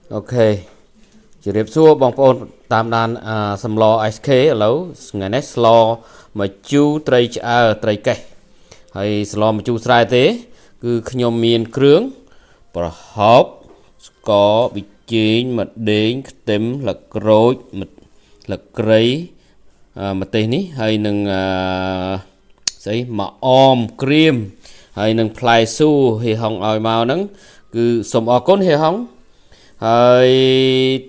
Ok, chỉ đẹp xua bằng phôn tam đàn sầm lò SK ở lâu ngày nay slo mà chú tray tray cây hay slo mà chú tray thế cứ nhom miên krướng và hộp có bị chín mà đến tím là rối là cây mà tên ní hay nâng xây mà cream hay nâng play su thì hồng ỏi màu nắng cứ sầm ở côn thì hồngហើយ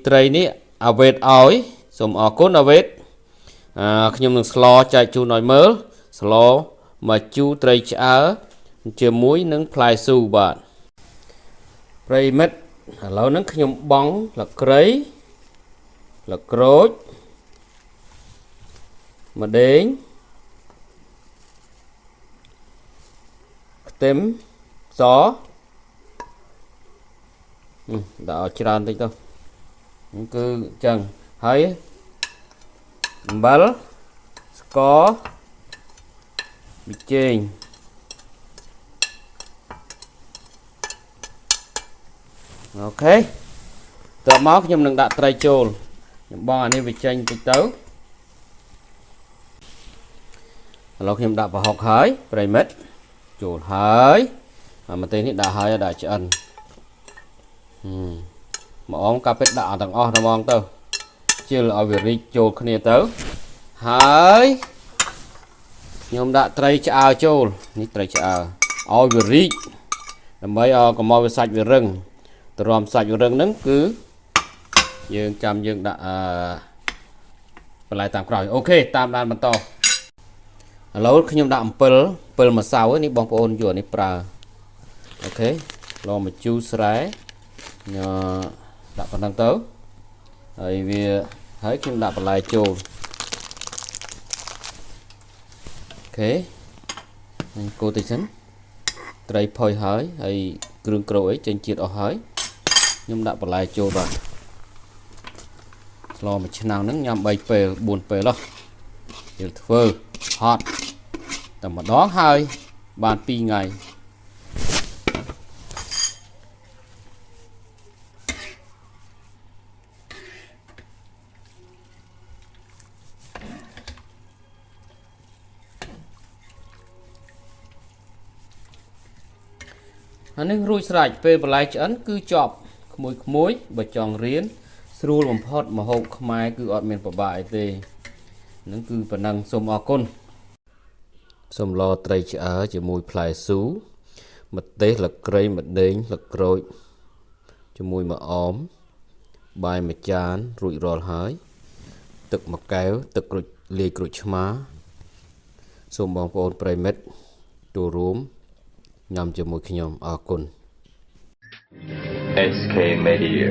ត្រីនេះអាវេតឲ្យសូមអរគុណអាវេតខ្ញុំនឹងស្លចែកជូនឲ្យមើលស្លមកជូរត្រីឆ្អើជាមួយនឹងផ្លែស៊ូបាទប្រិមិត្តឥឡូវហ្នឹងខ្ញុំបង់លក្រីលក្រូចម្ដេងខ្ទឹមសដាក់ច្រើនតិចទៅគឺចឹងហើយអំបិលស្ករប៊ីចេងអូខេតើមកខ្ញុំនឹងដាក់ត្រីចូលខ្ញុំបងអានេះវាចេញតិចទៅឥឡូវខ្ញុំដាក់ប្រហុកហើយប្រិមិត្តចូលហើយម្ទេសនេះដាក់ហើយដាក់ឆ្អិនមកអងកាពេតដាក់ទាំងអស់ហ្មងទៅជិលឲ្យវារីកចូលគ្នាទៅហើយខ្ញុំដាក់ត្រីឆ្អើចូលនេះត្រីឆ្អើឲ្យវារីកដើម្បីឲ្យកុំឲ្យវាសាច់វារឹងទៅរំសាច់វារឹងហ្នឹងគឺយើងចាំយើងដាក់បន្លែតាមក្រោយអូខេតាមដានបន្តឥឡូវខ្ញុំដាក់អំពិលម្សៅនេះបងប្អូនយកនេះប្រើអូខេឡមកជូរស្រែដាក់ប៉ុណ្ណឹងទៅហើយខ្ញុំដាក់បន្លែចូលអូខេកូរតិចសិនត្រីផុយហើយគ្រឿងក្រូចអីចេញជាតិអស់ហើយខ្ញុំដាក់បន្លែចូលបាទស្លមួយឆ្នាំងហ្នឹងញ៉ាំ3ពេល4ពេលហ៎យើងធ្វើហត់តែម្ដងហើយបាន2ថ្ងៃអានេះរួចស្រេចពេលបន្លែឆ្អិនគឺចប់ក្មួយបើចង់រៀនស្រួលបំផុតម្ហូបខ្មែរគឺអត់មានពិបាកអីទេហ្នឹងគឺប៉ុណ្ណឹងសូមអរគុណសូមឡត្រីឆ្អើជាមួយផ្លែស៊ូម្ទេសលក្រីម្ដេងលក្រូចជាមួយម្អមបាយមួយចានរួចរាល់ហើយទឹកមួយកែវទឹកក្រូចលាយក្រូចឆ្មាសូមបងប្អូនប្រិមិត្តចូលរួមញ៉ាំជាមួយខ្ញុំអរគុណ SK Media